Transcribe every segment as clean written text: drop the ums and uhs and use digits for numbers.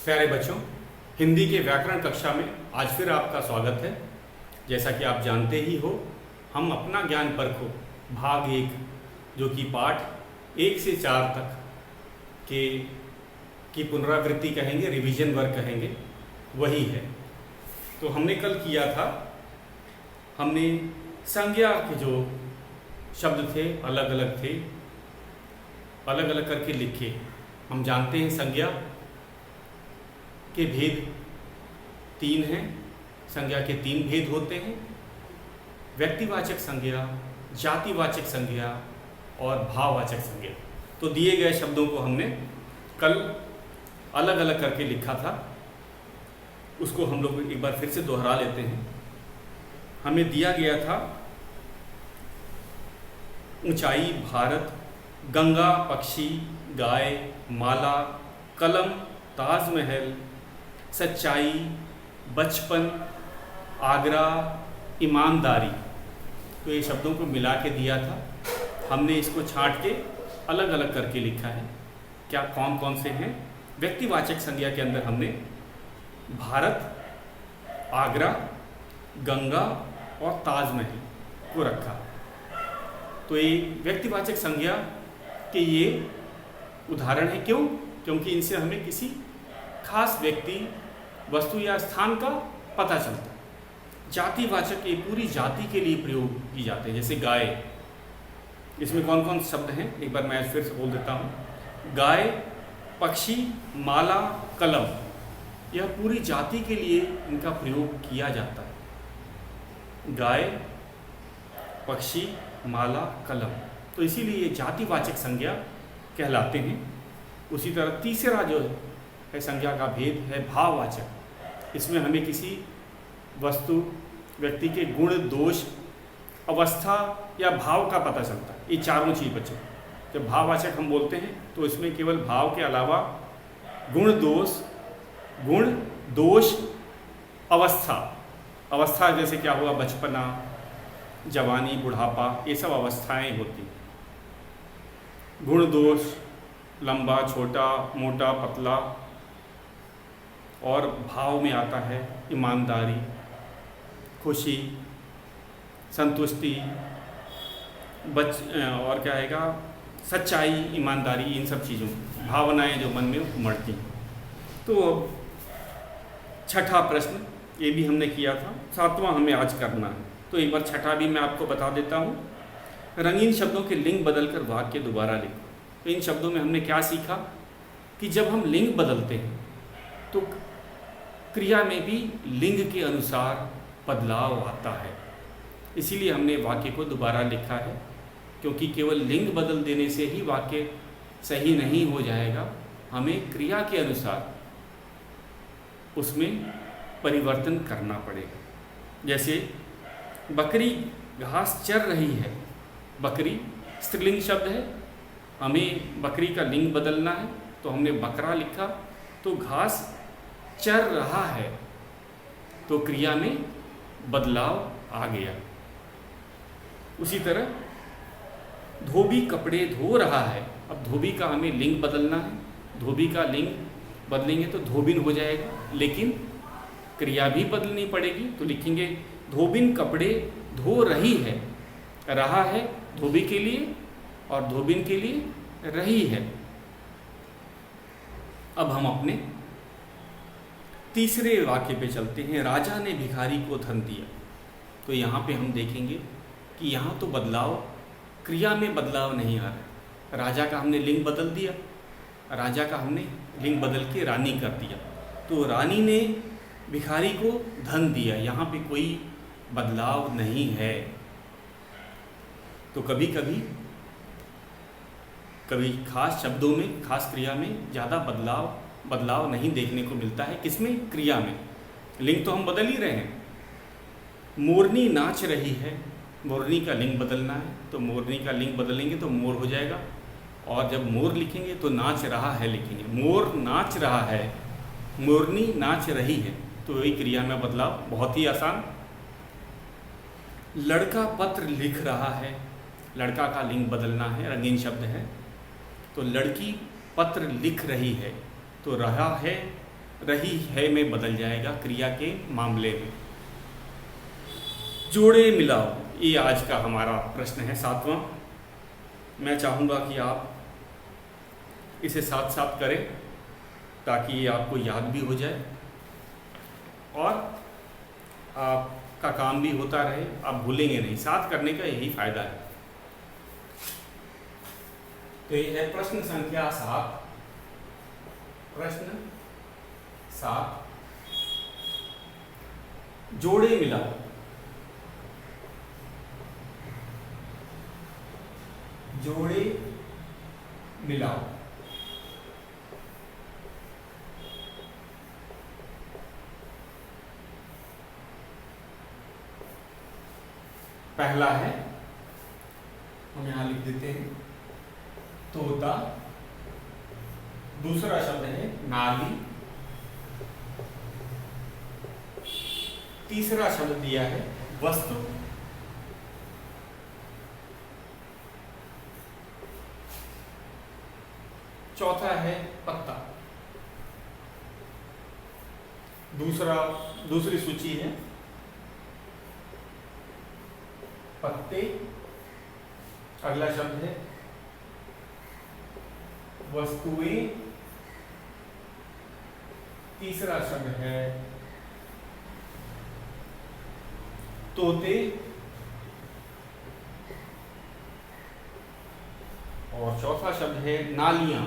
प्यारे बच्चों, हिंदी के व्याकरण कक्षा में आज फिर आपका स्वागत है। जैसा कि आप जानते ही हो, हम अपना ज्ञान परखो भाग 1 जो कि पाठ 1 से 4 तक की पुनरावृत्ति कहेंगे, रिवीजन वर्क कहेंगे, वही है। तो हमने कल किया था, हमने संज्ञा के जो शब्द थे अलग अलग थे, अलग अलग करके लिखे। हम जानते हैं संज्ञा के भेद 3 हैं। संज्ञा के 3 भेद होते हैं: व्यक्तिवाचक संज्ञा, जातिवाचक संज्ञा और भाववाचक संज्ञा। तो दिए गए शब्दों को हमने कल अलग अलग करके लिखा था, उसको हम लोग एक बार फिर से दोहरा लेते हैं। हमें दिया गया था ऊंचाई, भारत, गंगा, पक्षी, गाय, माला, कलम, ताजमहल, सच्चाई, बचपन, आगरा, ईमानदारी। तो ये शब्दों को मिला के दिया था। हमने इसको छांट के अलग अलग करके लिखा है। क्या कौन कौन से हैं? व्यक्तिवाचक संज्ञा के अंदर हमने भारत, आगरा, गंगा और ताजमहल को रखा। तो ये व्यक्तिवाचक संज्ञा के ये उदाहरण है। क्यों? क्योंकि इनसे हमें किसी खास व्यक्ति, वस्तु या स्थान का पता चलता है। जातिवाचक ये पूरी जाति के लिए प्रयोग की जाते हैं। जैसे गाय, इसमें कौन कौन शब्द हैं एक बार मैं फिर से बोल देता हूँ। गाय, पक्षी, माला, कलम, यह पूरी जाति के लिए इनका प्रयोग किया जाता है। गाय, पक्षी, माला, कलम, तो इसीलिए ये जातिवाचक संज्ञा कहलाते हैं। उसी तरह तीसरा जो है संज्ञा का भेद है भाववाचक। इसमें हमें किसी वस्तु, व्यक्ति के गुण, दोष, अवस्था या भाव का पता चलता है। ये चारों चीज़ बचे। जब भाववाचक हम बोलते हैं तो इसमें केवल भाव के अलावा गुण, दोष, अवस्था जैसे क्या हुआ, बचपना, जवानी, बुढ़ापा, ये सब अवस्थाएं होती। गुण, दोष, लंबा, छोटा, मोटा, पतला, और भाव में आता है ईमानदारी, खुशी, संतुष्टि, और क्या आएगा, सच्चाई, ईमानदारी, इन सब चीज़ों भावनाएं जो मन में उमड़ती हैं। तो छठा प्रश्न ये भी हमने किया था, 7वां हमें आज करना है। तो एक बार छठा भी मैं आपको बता देता हूँ। रंगीन शब्दों के लिंग बदलकर वाक्य दोबारा लिखो। तो इन शब्दों में हमने क्या सीखा कि जब हम लिंग बदलते हैं तो क्रिया में भी लिंग के अनुसार बदलाव आता है। इसीलिए हमने वाक्य को दोबारा लिखा है, क्योंकि केवल लिंग बदल देने से ही वाक्य सही नहीं हो जाएगा। हमें क्रिया के अनुसार उसमें परिवर्तन करना पड़ेगा। जैसे बकरी घास चर रही है। बकरी स्त्रीलिंग शब्द है, हमें बकरी का लिंग बदलना है तो हमने बकरा लिखा। तो घास चर रहा है, तो क्रिया में बदलाव आ गया। उसी तरह धोबी कपड़े धो रहा है। अब धोबी का हमें लिंग बदलना है। धोबी का लिंग बदलेंगे तो धोबिन हो जाएगा, लेकिन क्रिया भी बदलनी पड़ेगी। तो लिखेंगे धोबिन कपड़े धो रही है। रहा है धोबी के लिए और धोबिन के लिए रही है। अब हम अपने तीसरे वाक्य पे चलते हैं। राजा ने भिखारी को धन दिया। तो यहाँ पे हम देखेंगे कि यहाँ तो बदलाव, क्रिया में बदलाव नहीं आ रहा। राजा का हमने लिंग बदल दिया, राजा का हमने लिंग बदल के रानी कर दिया। तो रानी ने भिखारी को धन दिया, यहाँ पे कोई बदलाव नहीं है। तो कभी खास शब्दों में, खास क्रिया में ज़्यादा बदलाव नहीं देखने को मिलता है। किसमें? क्रिया में। लिंग तो हम बदल ही रहे हैं। मोरनी नाच रही है। मोरनी का लिंग बदलना है, तो मोरनी का लिंग बदलेंगे तो मोर हो जाएगा। और जब मोर लिखेंगे तो नाच रहा है लिखेंगे। मोर नाच रहा है, मोरनी नाच रही है, तो वही क्रिया में बदलाव। बहुत ही आसान। लड़का पत्र लिख रहा है। लड़का का लिंग बदलना है, रंगीन शब्द है। तो लड़की पत्र लिख रही है, तो रहा है रही है में बदल जाएगा क्रिया के मामले में। जोड़े मिलाओ, ये आज का हमारा प्रश्न है 7वां। मैं चाहूँगा कि आप इसे साथ साथ करें ताकि ये आपको याद भी हो जाए और आपका काम भी होता रहे, आप भूलेंगे नहीं। साथ करने का यही फायदा है। तो ये है प्रश्न संख्या 7। प्रश्न 7, जोड़े मिलाओ। जोड़े मिलाओ। पहला है, हम यहां लिख देते हैं तोता। दूसरा शब्द है नाली। तीसरा शब्द दिया है वस्तु। चौथा है पत्ता। दूसरी सूची है पत्ते। अगला शब्द है वस्तुएं। तीसरा शब्द है तोते और चौथा शब्द है नालियां।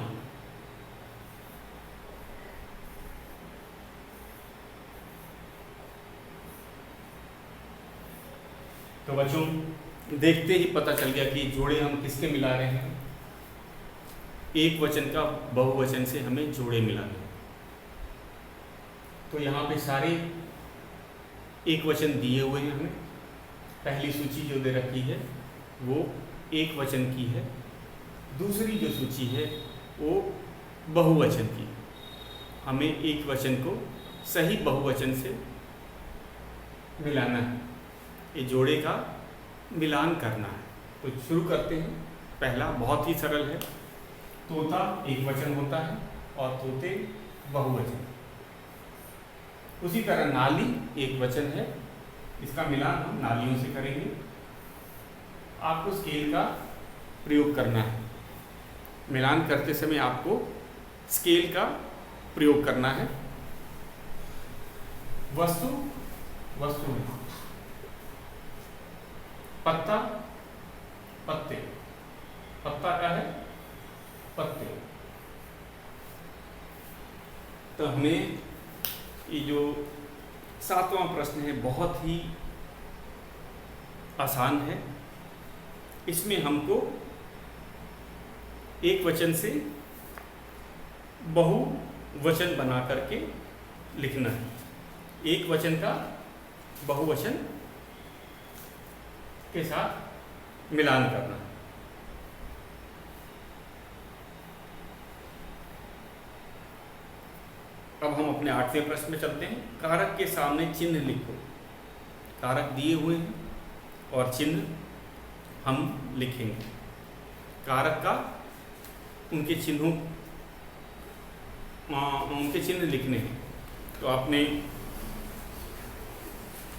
तो बच्चों, देखते ही पता चल गया कि जोड़े हम किसके मिला रहे हैं। एक वचन का बहुवचन से हमें जोड़े मिलाने। तो यहाँ पे सारे एक वचन दिए हुए हैं हमें। पहली सूची जो दे रखी है वो एक वचन की है। दूसरी जो सूची है वो बहुवचन की। हमें एक वचन को सही बहुवचन से मिलाना है, ये जोड़े का मिलान करना है। तो शुरू करते हैं। पहला बहुत ही सरल है, तोता एक वचन होता है और तोते बहुवचन। उसी तरह नाली एक वचन है, इसका मिलान हम नालियों से करेंगे। आपको स्केल का प्रयोग करना है। मिलान करते समय आपको स्केल का प्रयोग करना है। वस्तु, वस्तु में पत्ता, पत्ते। पत्ता क्या है? पत्ते। तो हमें ये जो 7वां प्रश्न है बहुत ही आसान है। इसमें हमको एक वचन से बहुवचन बना करके लिखना है। एक वचन का बहुवचन के साथ मिलान करना है। अब हम अपने 8वें प्रश्न में चलते हैं। कारक के सामने चिन्ह लिखो। कारक दिए हुए हैं और चिन्ह हम लिखेंगे। कारक का उनके चिन्ह लिखने हैं। तो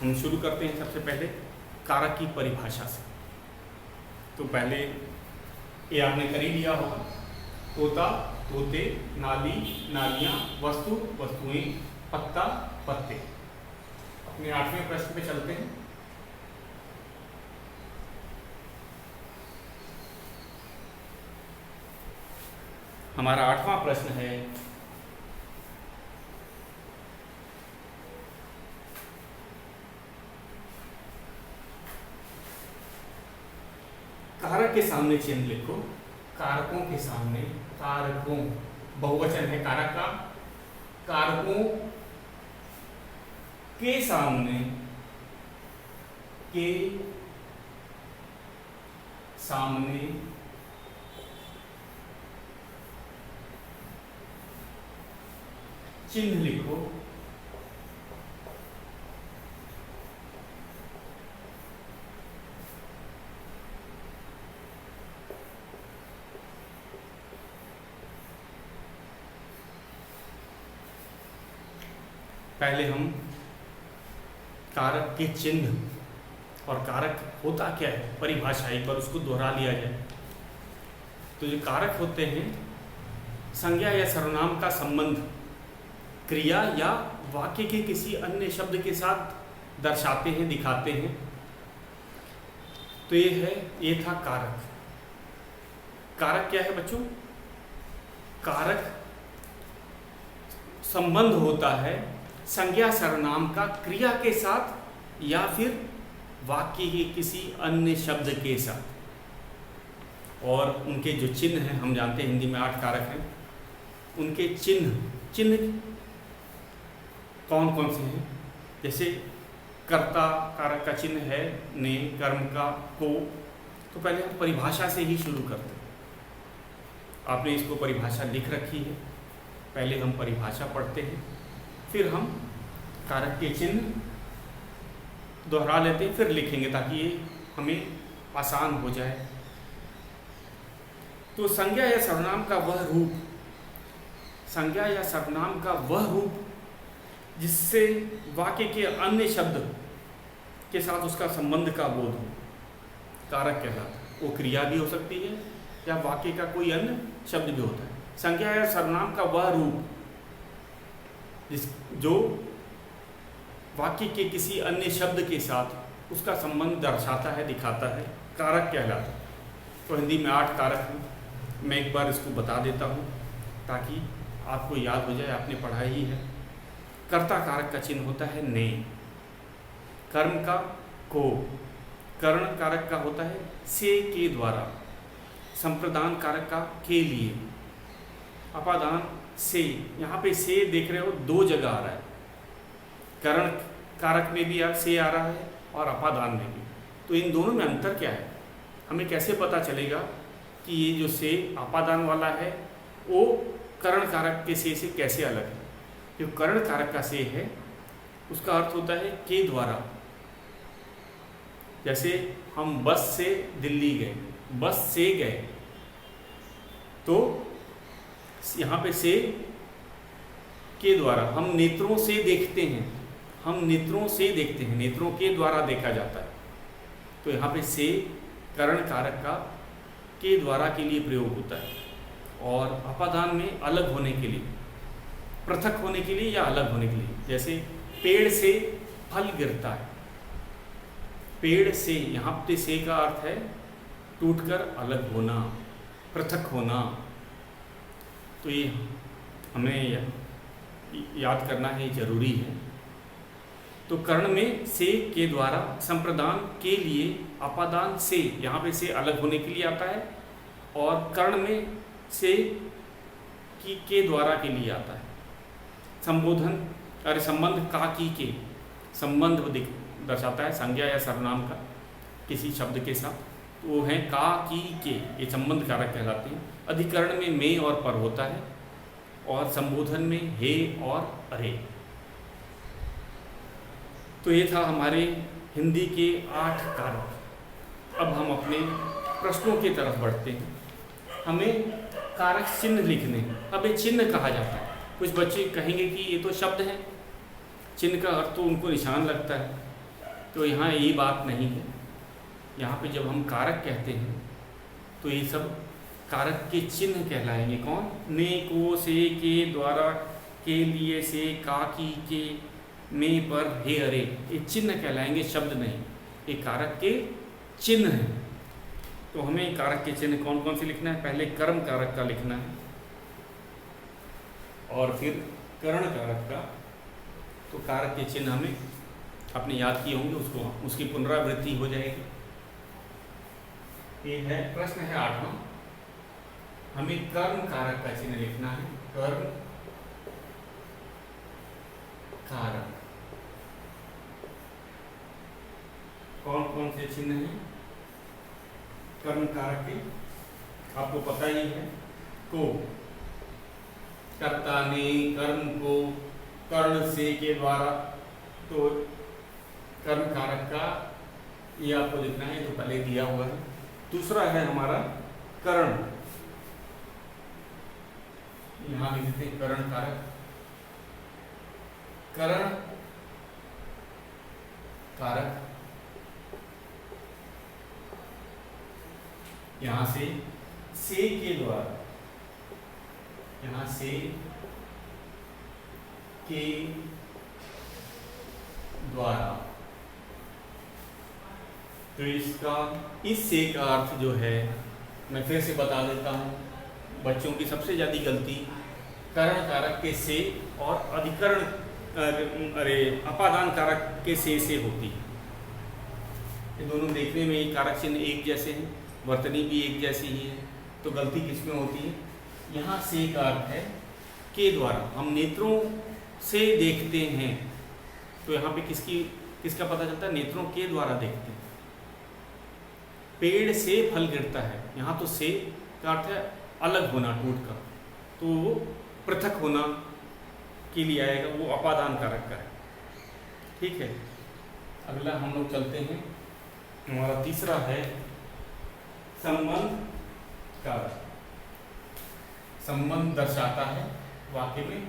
हम शुरू करते हैं सबसे पहले कारक की परिभाषा से। तो पहले ये आपने कर ही लिया होगा। तोता, तोते, नाली, नालियां, वस्तु, वस्तुएं, पत्ता, पत्ते। अपने 8वें प्रश्न पे चलते हैं। हमारा 8वां प्रश्न है, कारक के सामने चिन्ह लिखो। कारकों के सामने, कारकों बहुवचन है कारक का। कारकों के सामने, के सामने चिन्ह लिखो। पहले हम कारक के चिन्ह और कारक होता क्या है परिभाषा एक बार उसको दोहरा लिया जाए। तो जो कारक होते हैं संज्ञा या सर्वनाम का संबंध क्रिया या वाक्य के किसी अन्य शब्द के साथ दर्शाते हैं, दिखाते हैं। तो ये था कारक। कारक क्या है बच्चों? कारक संबंध होता है संज्ञा सर्वनाम का क्रिया के साथ या फिर वाक्य के किसी अन्य शब्द के साथ। और उनके जो चिन्ह हैं, हम जानते हैं हिंदी में 8 कारक हैं, उनके चिन्ह कौन कौन से हैं? जैसे कर्ता कारक का चिन्ह है ने, कर्म का, को। तो पहले हम परिभाषा से ही शुरू करते हैं। आपने इसको परिभाषा लिख रखी है, पहले हम परिभाषा पढ़ते हैं, फिर हम कारक के चिन्ह दोहरा लेते हैं, फिर लिखेंगे ताकि ये हमें आसान हो जाए। तो संज्ञा या सर्वनाम का वह रूप, संज्ञा या सर्वनाम का वह रूप जिससे वाक्य के अन्य शब्द के साथ उसका संबंध का बोध हो, कारक कहलाता है। वो क्रिया भी हो सकती है या वाक्य का कोई अन्य शब्द भी होता है। संज्ञा या सर्वनाम का वह रूप जो वाक्य के किसी अन्य शब्द के साथ उसका संबंध दर्शाता है, दिखाता है, कारक कहलाता है। तो हिंदी में 8 कारक हैं। मैं एक बार इसको बता देता हूँ ताकि आपको याद हो जाए, आपने पढ़ा ही है। कर्ता कारक का चिन्ह होता है ने, कर्म का को, करण कारक का होता है से के द्वारा, संप्रदान कारक का के लिए, अपादान से। यहाँ पे से देख रहे हो 2 जगह आ रहा है, करण कारक में भी से आ रहा है और अपादान में भी। तो इन दोनों में अंतर क्या है, हमें कैसे पता चलेगा कि ये जो से अपादान वाला है वो करण कारक के से कैसे अलग है? जो करण कारक का से है उसका अर्थ होता है के द्वारा। जैसे हम बस से दिल्ली गए, बस से गए, तो यहाँ पे से के द्वारा। हम नेत्रों से देखते हैं, हम नेत्रों से देखते हैं, नेत्रों के द्वारा देखा जाता है। तो यहाँ पे से करण कारक का के द्वारा के लिए प्रयोग होता है। और अपादान में अलग होने के लिए, पृथक होने के लिए या अलग होने के लिए। जैसे पेड़ से फल गिरता है, पेड़ से, यहाँ पे से का अर्थ है टूटकर अलग होना, पृथक होना। तो ये हमें याद करना है, जरूरी है। तो कर्ण में से के द्वारा, संप्रदान के लिए, अपादान से, यहाँ पे से अलग होने के लिए आता है, और कर्ण में से की के द्वारा के लिए आता है। संबोधन अरे संबंध का की के, संबंध दर्शाता है संज्ञा या सर्वनाम का किसी शब्द के साथ, तो वो है का की के, ये संबंध कारक कहलाते हैं। अधिकरण में में और पर होता है, और संबोधन में हे और अरे। तो ये था हमारे हिंदी के 8 कारक। अब हम अपने प्रश्नों की तरफ बढ़ते हैं। हमें कारक चिन्ह लिखने हैं। अब ये चिन्ह कहा जाता है। कुछ बच्चे कहेंगे कि ये तो शब्द है, चिन्ह का अर्थ तो उनको निशान लगता है। तो यहाँ ये बात नहीं है। यहाँ पे जब हम कारक कहते हैं तो ये सब कारक के चिन्ह कहलाएंगे। कौन? ने, को, से, के द्वारा, के लिए, से, का, की, के, में, पर, हे, अरे, ये चिन्ह कहलाएंगे, शब्द नहीं। ये कारक के चिन्ह हैं। तो हमें कारक के चिन्ह कौन कौन से लिखना है? पहले कर्म कारक का लिखना है और फिर करण कारक का। तो कारक के चिन्ह हमें आपने याद किए होंगे, उसको उसकी पुनरावृत्ति हो जाएगी। ये है प्रश्न है 8वां। हमें कर्म कारक का चिन्ह लिखना है। कर्म कारक कौन कौन से चिन्ह हैं कर्म कारक के? आपको पता ही है। को, कर्ता ने, कर्म को, कर्ण से के द्वारा। तो कर्म कारक का ये आपको लिखना है, तो पहले दिया हुआ है। दूसरा है हमारा करण, यहाँ लिखते हैं करण कारक। करण कारक, यहां से के द्वारा, यहां से के द्वारा, तो इसका इस से का अर्थ जो है, मैं फिर से बता देता हूं, बच्चों की सबसे ज्यादा गलती करण कारक के से और अधिकरण अपादान कारक के से होती है। ये दोनों देखने में कारक चिन्ह एक जैसे हैं, वर्तनी भी एक जैसी ही है, तो गलती किसमें होती है? यहाँ से का अर्थ है के द्वारा, हम नेत्रों से देखते हैं, तो यहाँ पे किसका पता चलता है? नेत्रों के द्वारा देखते हैं। पेड़ से फल गिरता है, यहाँ तो से का अर्थ है अलग होना, टूट का, तो वो पृथक होना के लिए आएगा, वो अपादान कारक का है। ठीक है, अगला हम लोग चलते हैं, हमारा तीसरा है संबंध कारक। संबंध दर्शाता है, वाक्य में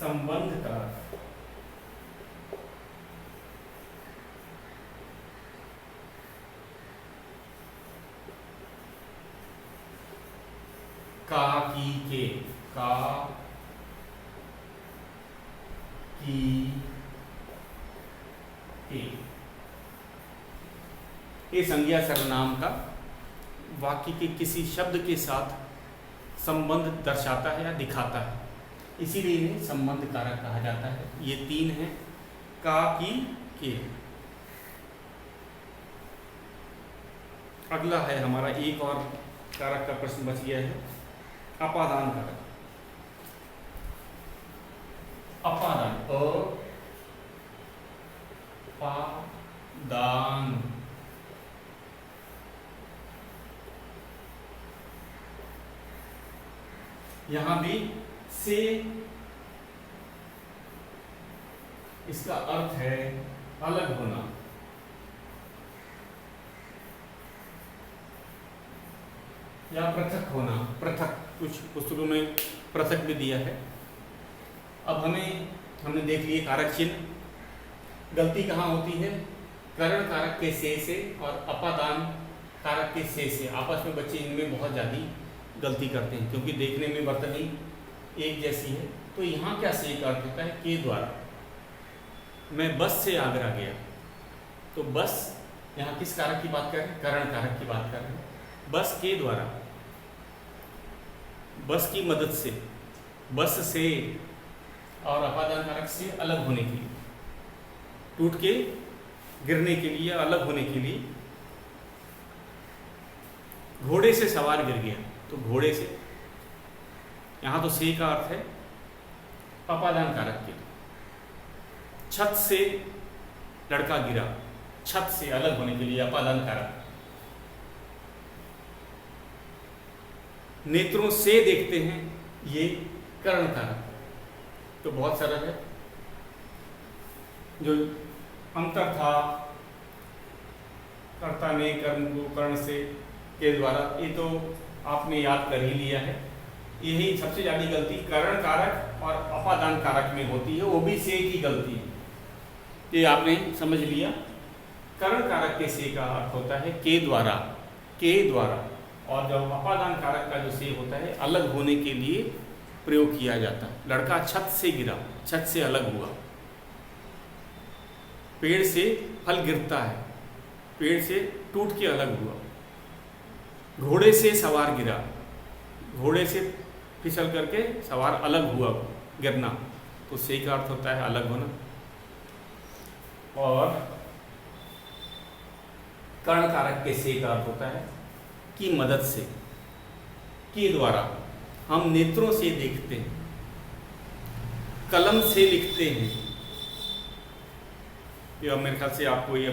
संबंध कारक। का की के, का की के, ये संज्ञा सर्वनाम का वाक्य के किसी शब्द के साथ संबंध दर्शाता है या दिखाता है, इसीलिए इन्हें संबंध कारक कहा जाता है। ये तीन हैं, का की के। अगला है हमारा एक और कारक का प्रश्न बच गया है, अपादान कारक। अपादान, अपादान, यहां भी से इसका अर्थ है अलग होना, या पृथक होना। पृथक, कुछ पुस्तकों में पृथक भी दिया है। अब हमने देख लिए कारक चिन्ह। गलती कहाँ होती है? करण कारक के से और अपादान कारक के से। आपस में बच्चे इनमें बहुत ज़्यादा गलती करते हैं, क्योंकि देखने में वर्तनी एक जैसी है। तो यहाँ क्या से का अर्थ होता है? के द्वारा। मैं बस से आगरा गया, तो बस यहाँ किस कारक की बात कर रहे हैं? करण कारक की बात कर रहे हैं। बस के द्वारा, बस की मदद से, बस से और अपादान कारक से अलग होने के लिए, टूट के गिरने के लिए, अलग होने के लिए। घोड़े से सवार गिर गया, तो घोड़े से, यहां तो से का अर्थ है अपादान कारक के। छत से लड़का गिरा, छत से अलग होने के लिए अपादान कारक। नेत्रों से देखते हैं, ये करण कारक। तो बहुत सरल है। जो अंतर था कर्ता ने कर्म को कर्ण से के द्वारा, ये तो आपने याद कर ही लिया है। यही सबसे ज्यादा गलती करण कारक और अपादान कारक में होती है, वो भी से की गलती है। ये आपने समझ लिया। करण कारक के से का अर्थ होता है के द्वारा, के द्वारा, और जब अपादान कारक का जो से होता है अलग होने के लिए प्रयोग किया जाता है। लड़का छत से गिरा, छत से अलग हुआ। पेड़ से फल गिरता है, पेड़ से टूट के अलग हुआ। घोड़े से सवार गिरा, घोड़े से फिसल करके सवार अलग हुआ, गिरना। तो से का अर्थ होता है अलग होना। और कर्ण कारक के से का अर्थ होता है की मदद से, के द्वारा। हम नेत्रों से देखते हैं, कलम से लिखते हैं। ये मेरे ख्याल से आपको ये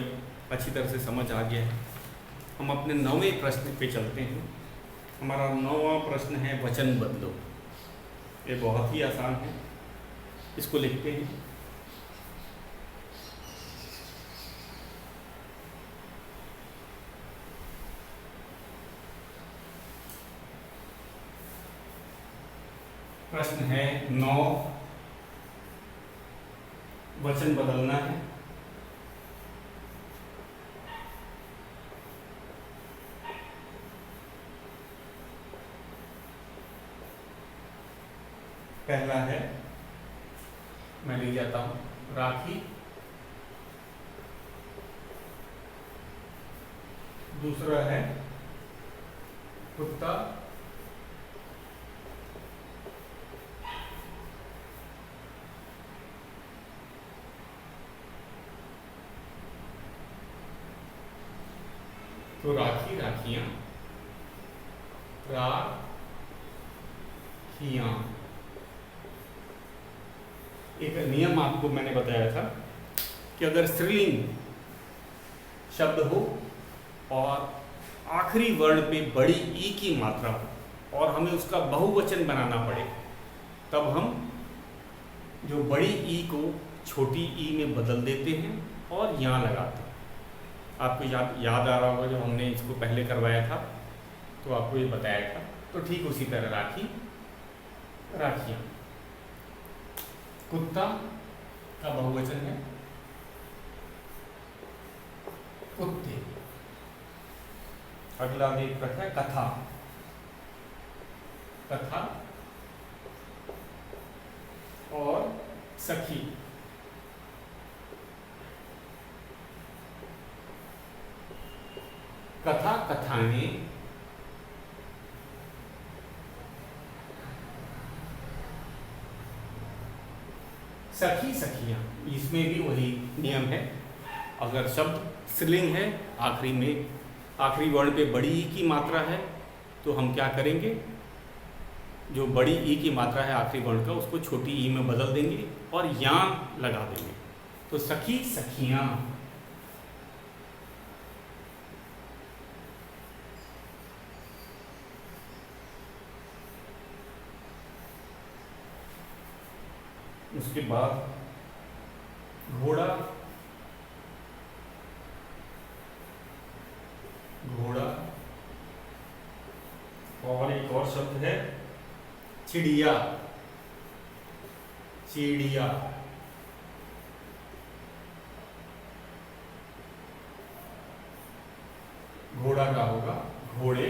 अच्छी तरह से समझ आ गया है। हम अपने 9वें प्रश्न पे चलते हैं। हमारा 9वां प्रश्न है वचन बदलो। ये बहुत ही आसान है, इसको लिखते हैं। प्रश्न है 9, वचन बदलना है। पहला है, मैं लिख जाता हूं, राखी। दूसरा है कुत्ता। तो राखी, राखियां, राखियां। एक नियम आपको मैंने बताया था कि अगर स्त्रीलिंग शब्द हो और आखिरी वर्ण पे बड़ी ई की मात्रा हो और हमें उसका बहुवचन बनाना पड़े, तब हम जो बड़ी ई को छोटी ई में बदल देते हैं और यहाँ लगाते हैं। आपको याद आ रहा होगा जब हमने इसको पहले करवाया था तो आपको ये बताया था। तो ठीक उसी तरह राखी, राखियाँ। कुत्ता का बहुवचन है कुत्ते। अगला देख रखा है कथा, कथा और सखी। कथा, कथाएं, सखी, सखियां। इसमें भी वही नियम है, अगर शब्द स्त्रीलिंग है, आखिरी में आखिरी वर्ण पे बड़ी ई की मात्रा है, तो हम क्या करेंगे, जो बड़ी ई की मात्रा है आखिरी वर्ण का, उसको छोटी ई में बदल देंगे और यां लगा देंगे। तो सखी, सखियां। उसके बाद घोड़ा, घोड़ा। और एक और शब्द है चिड़िया, चिड़िया। घोड़ा का होगा घोड़े,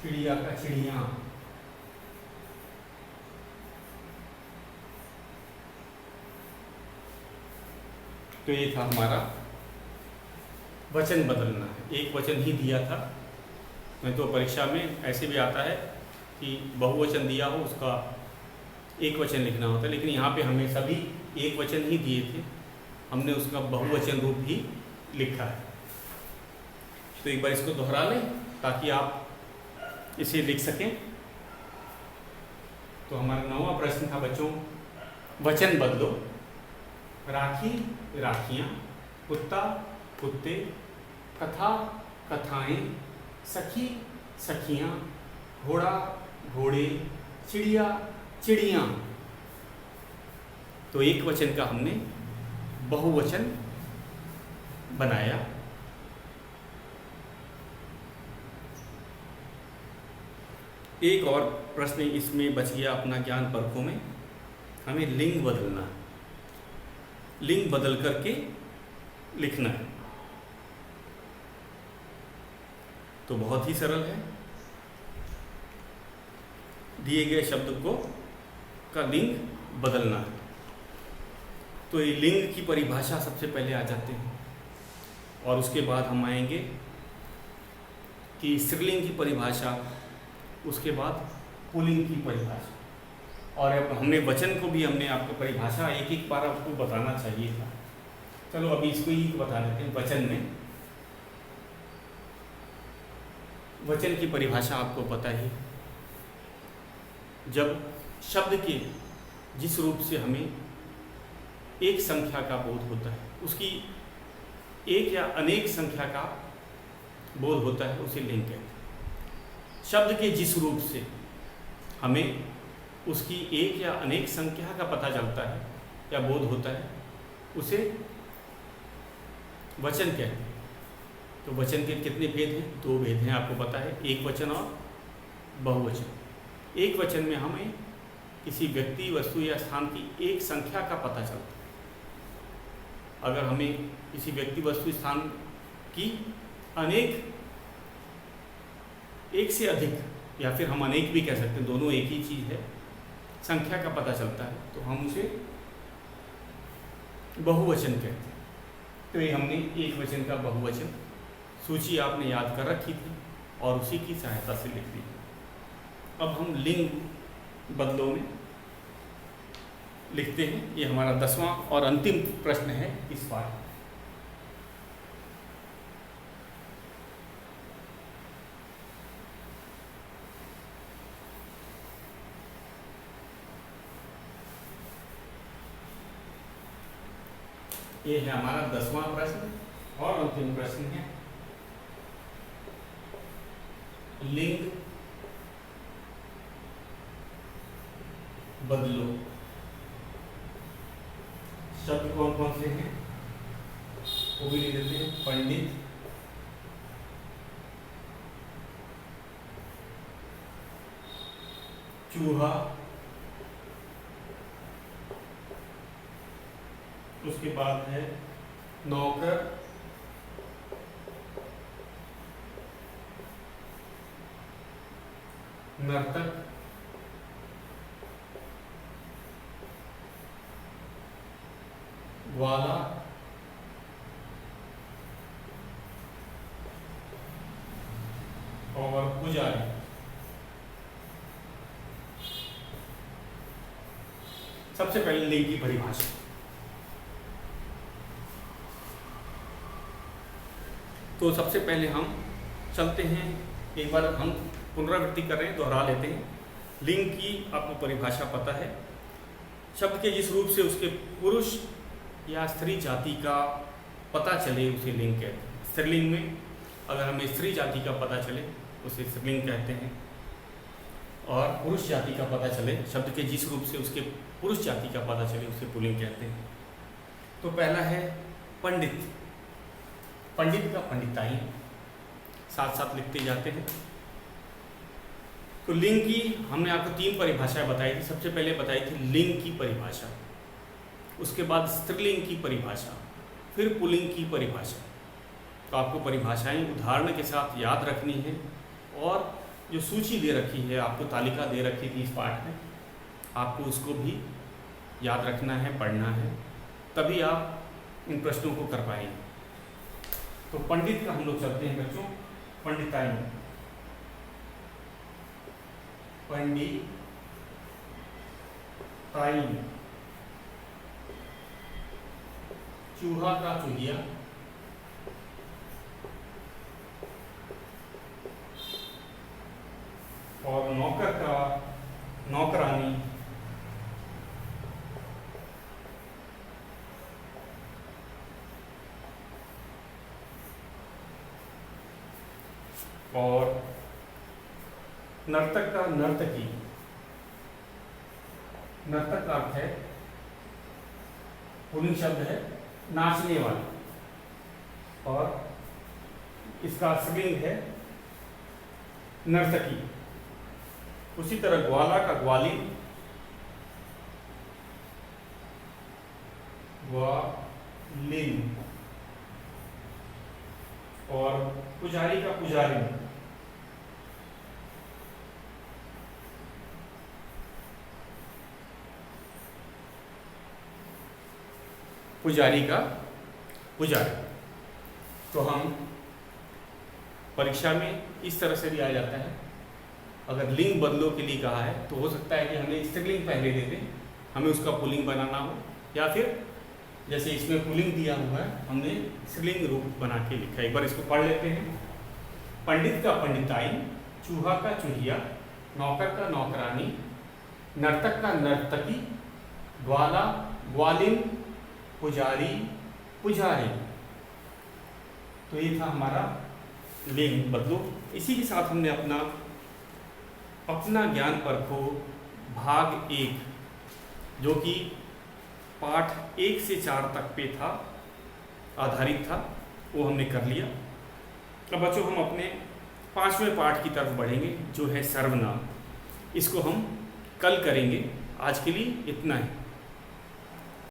चिड़िया का चिड़िया। तो ये था हमारा वचन बदलना। एक वचन ही दिया था, नहीं तो परीक्षा में ऐसे भी आता है कि बहुवचन दिया हो उसका एक वचन लिखना होता है, लेकिन यहाँ पे हमें सभी एक वचन ही दिए थे, हमने उसका बहुवचन रूप ही लिखा है। तो एक बार इसको दोहरा लें ताकि आप इसे लिख सकें। तो हमारा 9वां प्रश्न था बच्चों, वचन बदलो। राखी, राखियाँ, कुत्ता, कुत्ते, कथा, कथाएं, सखी, सखियाँ, घोड़ा, घोड़े, चिड़िया, चिड़ियाँ। तो एक वचन का हमने बहुवचन बनाया। एक और प्रश्न इसमें बच गया अपना ज्ञान परखों में, हमें लिंग बदलना है, लिंग बदल करके लिखना है। तो बहुत ही सरल है, दिए गए शब्द को का लिंग बदलना है। तो ये लिंग की परिभाषा सबसे पहले आ जाते हैं और उसके बाद हम आएंगे कि स्त्रीलिंग की परिभाषा, उसके बाद पुल्लिंग की परिभाषा। और अब हमने वचन को भी हमने आपको परिभाषा एक एक बार आपको बताना चाहिए था। चलो अभी इसको ही बता देते हैं। वचन में वचन की परिभाषा आपको पता ही, जब शब्द के जिस रूप से हमें एक संख्या का बोध होता है, उसकी एक या अनेक संख्या का बोध होता है, उसे लिंग कहते हैं। शब्द के जिस रूप से हमें उसकी एक या अनेक संख्या का पता चलता है या बोध होता है, उसे वचन कहते हैं। तो वचन के कितने भेद हैं? 2 भेद हैं, आपको पता है, एक वचन और बहुवचन। एक वचन में हमें किसी व्यक्ति, वस्तु या स्थान की एक संख्या का पता चलता है। अगर हमें किसी व्यक्ति, वस्तु, स्थान की अनेक, एक से अधिक, या फिर हम अनेक भी कह सकते हैं, दोनों एक ही चीज़ है, संख्या का पता चलता है, तो हम उसे बहुवचन कहते हैं। तो ये हमने एक वचन का बहुवचन सूची आपने याद कर रखी थी और उसी की सहायता से लिख दी। अब हम लिंग बदलों में लिखते हैं। ये हमारा 10वां और अंतिम प्रश्न है इस पाठ। ये है हमारा 10वां प्रश्न और अंतिम प्रश्न है, लिंग बदलो। शब्द कौन कौन से हैं वो भी लिख देते हैं। पंडित, चूहा, उसके बाद है नौकर, नर्तक, ग्वाला, और पुजारी। सबसे पहले लिंग की परिभाषा। तो सबसे पहले हम चलते हैं, एक बार हम पुनरावृत्ति कर रहे हैं, दोहरा लेते हैं। लिंग की आपको परिभाषा पता है, शब्द के जिस रूप से उसके पुरुष या स्त्री जाति का पता चले उसे लिंग कहते हैं। स्त्रीलिंग में अगर हमें स्त्री जाति का पता चले उसे स्त्रीलिंग कहते हैं, और पुरुष जाति का पता चले, शब्द के जिस रूप से उसके पुरुष जाति का पता चले उसे पुल्लिंग कहते हैं। तो पहला है पंडित। पंडित का पंडिताई, साथ साथ लिखते जाते हैं। तो लिंग की हमने आपको 3 परिभाषाएं बताई थी। सबसे पहले बताई थी लिंग की परिभाषा, उसके बाद स्त्रीलिंग की परिभाषा, फिर पुल्लिंग की परिभाषा। तो आपको परिभाषाएं उदाहरण के साथ याद रखनी है, और जो सूची दे रखी है, आपको तालिका दे रखी थी इस पाठ में, आपको उसको भी याद रखना है, पढ़ना है, तभी आप इन प्रश्नों को कर पाएंगे। तो पंडित का हम लोग चलते हैं बच्चों, पंडिताई। पंडिताई, चूहा का चूहिया, और नौकर का नौकरानी, और नर्तक का नर्तकी। नर्तक का अर्थ है, पुल्लिंग शब्द है, नाचने वाला, और इसका स्त्रीलिंग है नर्तकी। उसी तरह ग्वाला का ग्वालिन, ग्वालिन, और पुजारी का पुजारी। पुजारी का पुजारी। तो हम परीक्षा में इस तरह से भी आ जाता है, अगर लिंग बदलो के लिए कहा है तो हो सकता है कि हमें स्त्रीलिंग पहले दे दें, हमें उसका पुल्लिंग बनाना हो, या फिर जैसे इसमें पुल्लिंग दिया हुआ है, हमने स्त्रीलिंग रूप बना के लिखा है। एक बार इसको पढ़ लेते हैं। पंडित का पंडिताई, चूहा का चूहिया, नौकर का नौकरानी, नर्तक का नर्तकी, ग्वाला ग्वालिन, पुजारी पुजारी। तो ये था हमारा लिंग बदलो। इसी के साथ हमने अपना ज्ञान परखो भाग 1, जो कि पाठ 1 से 4 तक पे था, आधारित था, वो हमने कर लिया। अब बच्चों हम अपने 5वें पाठ की तरफ बढ़ेंगे जो है सर्वनाम। इसको हम कल करेंगे। आज के लिए इतना ही।